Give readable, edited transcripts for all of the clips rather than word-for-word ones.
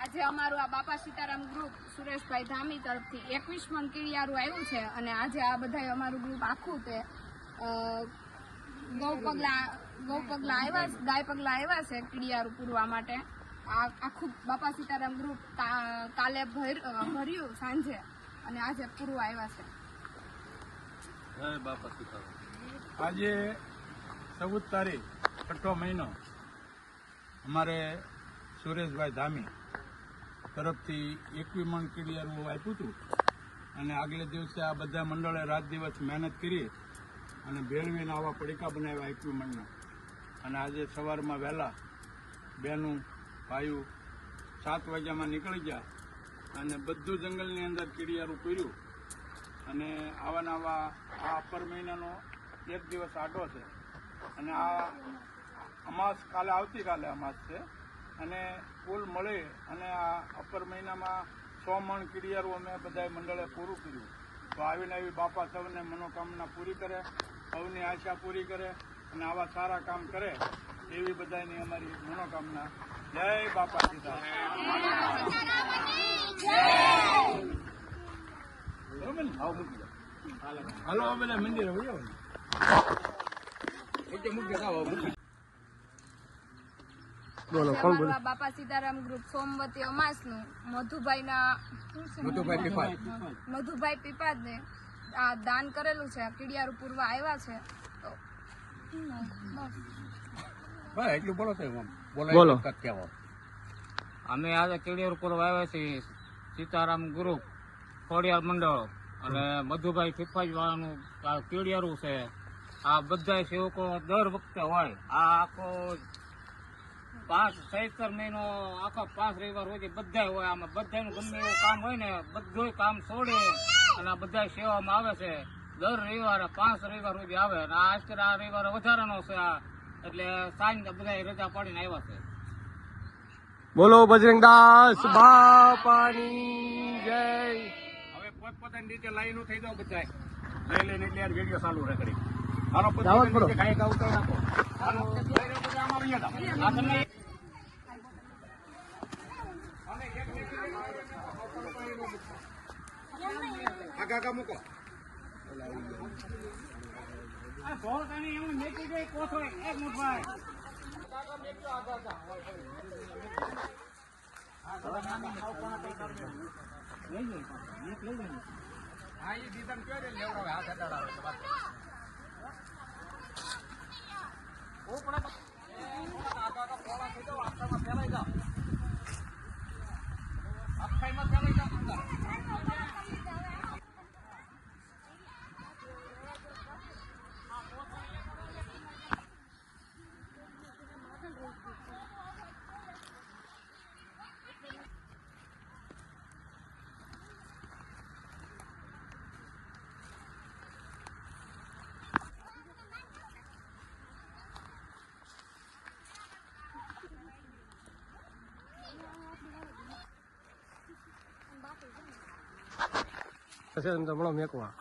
આજે અમારું આ બાપા સીતારામ ગ્રુપ સુરેશભાઈ ધામી તરફથી 21 મણ કીડિયારું આવ્યું છે અને આજે આ બધા અમારું ગ્રુપ આખું તે ગૌ પગલા આવ્યા ગાય પગલા આવ્યા છે કીડિયારું પૂરવા માટે આખું બાપા સીતારામ ગ્રુપ કાલે ભર્યું સાંજે અને આજે પૂરું આવ્યા છે. બાપા સીતારામ આજે 14 તારીખ 6ઠો મહિનો અમારે સુરેશભાઈ ધામી તરફથી 21 મણ કીડિયારું આપ્યું હતું અને આગલે દિવસે આ બધા મંડળે રાત દિવસ મહેનત કરી અને ભેળવીને આવા પડીકા બનાવ્યા 21 મણના અને આજે સવારમાં વહેલા બહેનું ભાઈઓ 7 વાગ્યામાં નીકળી ગયા અને બધું જંગલની અંદર કીડિયારું કર્યું અને આવા આ અપર મહિનાનો એક દિવસ આટો છે અને આ અમાસ કાલે આવતીકાલે અમાસ છે અને કુલ મળી અને આ અપર મહિનામાં 100 મણ કીડિયારું અમે બધાએ મંડળે પૂરું કર્યું. તો આવીને આવી બાપા સૌને મનોકામના પૂરી કરે, સૌની આશા પૂરી કરે અને આવા સારા કામ કરે એવી બધાની અમારી મનોકામના. જય બાપા સીતારામ. હાલો બધા મંદિરે બોલો બાપા સીતારામ ગ્રુપ સોમવતી અમાસનું મધુભાઈ પીપાદ ને આ દાન કરેલું છે. કીડિયારું પૂરવા આવ્યા છે તો એટલું બોલો બોલો. અમે આજે કીડિયારું પૂરવા આવ્યા છીએ સીતારામ ગ્રુપ ખોડિયાર મંડળ અને મધુભાઈ પીપાજ વાળાનું આ કીડિયારું છે. આ બધા સેવકો દર વખતે હોય. આ આખો 5 મહિનો આખો 5 રવિવાર હોય બધા હોય. આમાં બધાનું ગમે એવું કામ હોય ને બધું કામ છોડે અને આ બધા સેવામાં આવે છે. દર રવિવારે 5 રવિવાર સુધી આવે અને આ રવિવારે વધારાનો છે આ એટલે સાંજ બધા રજા પાડીને આવ્યા છે. બોલો બજરંગદાસ બાપાની જય. હવે પોતપોતાની રીતે લાઈનો થઈ જાવ બધા લઈને એટલે વિડીયો ચાલુ રહે કરી. હાલો આગા મૂકો. પછી તમને મેકવા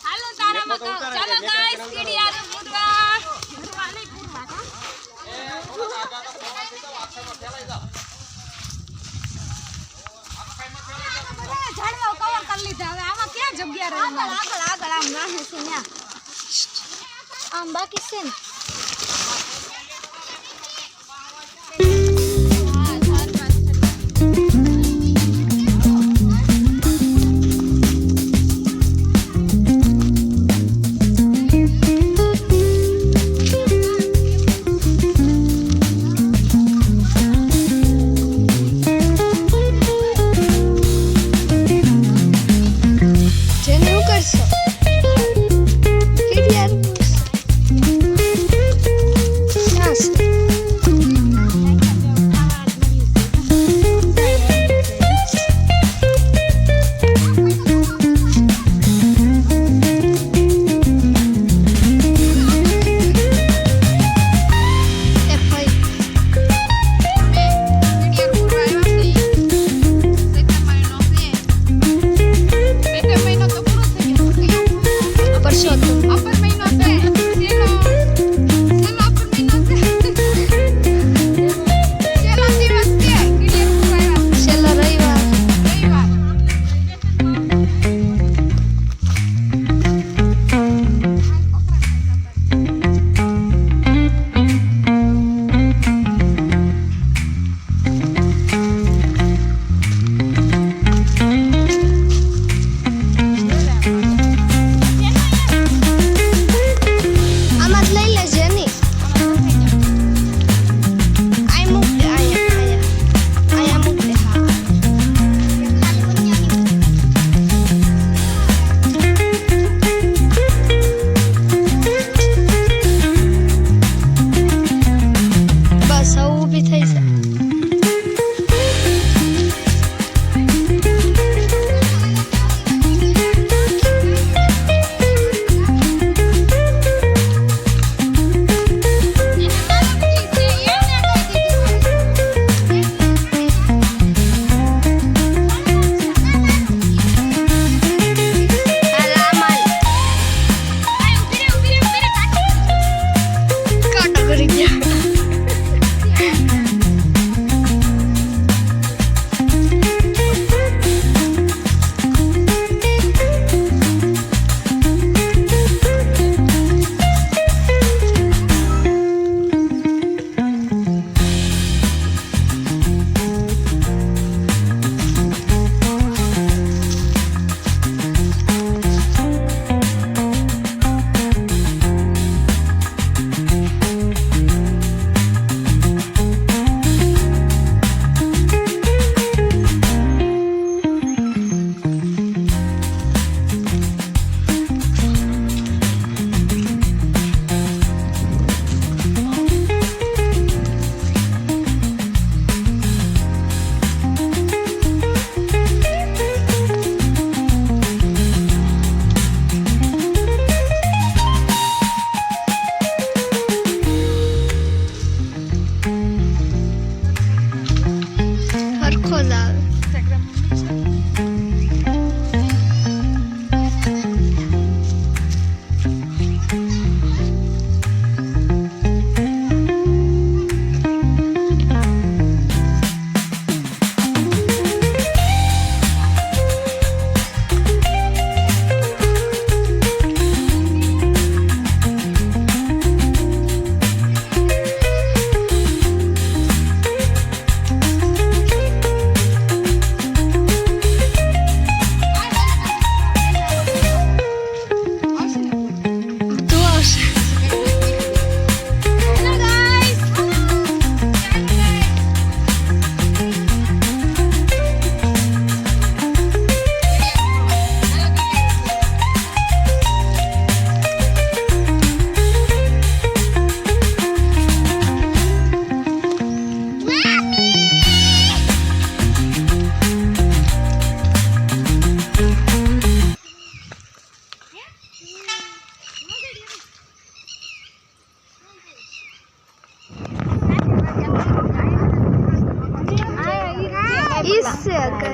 હાલો તારામાં ચાલો ગાઈસ કીડિયારું પૂરવા ઝાડવા કવર કરી લીધા. હવે આમાં ક્યાં જગ્યા રહી? આગળ આમ નાખે છે ત્યાં આમ બાકી છે ને. Jenny Lucas. Queria મજા આવે. તું આવશે. Hello guys. इससे अगर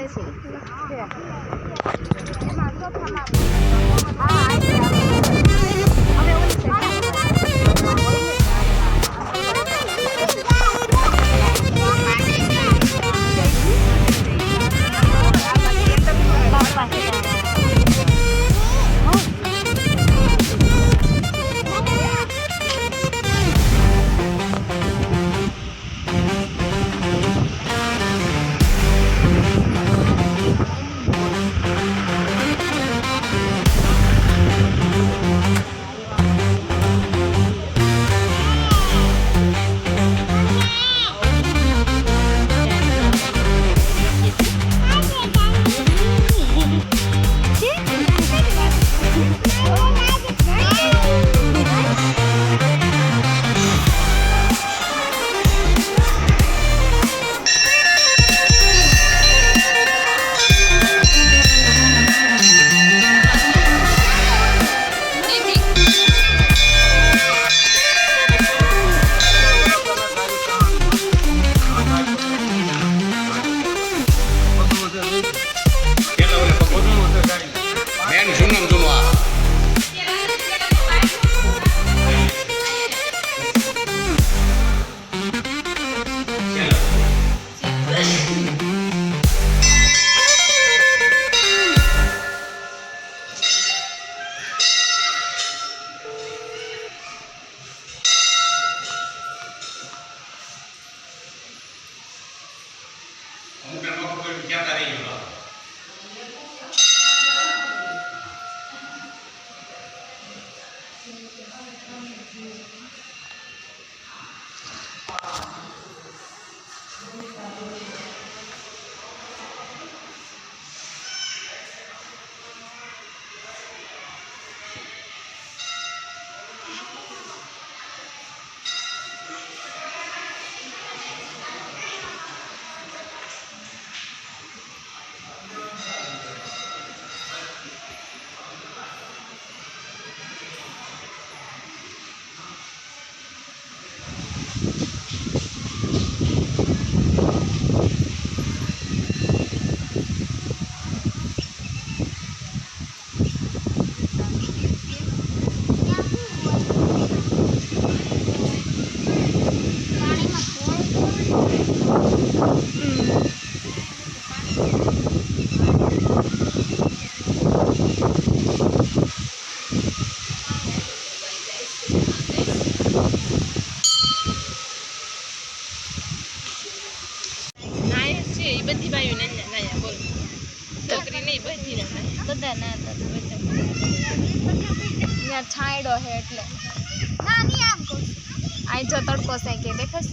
છાંયડો હે એટલે આઈ જો તડકો સાંકે દેખાશ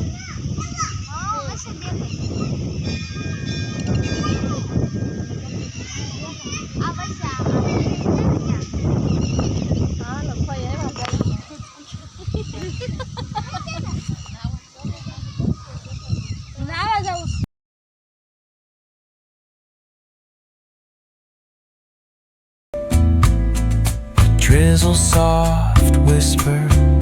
Drizzle soft whisper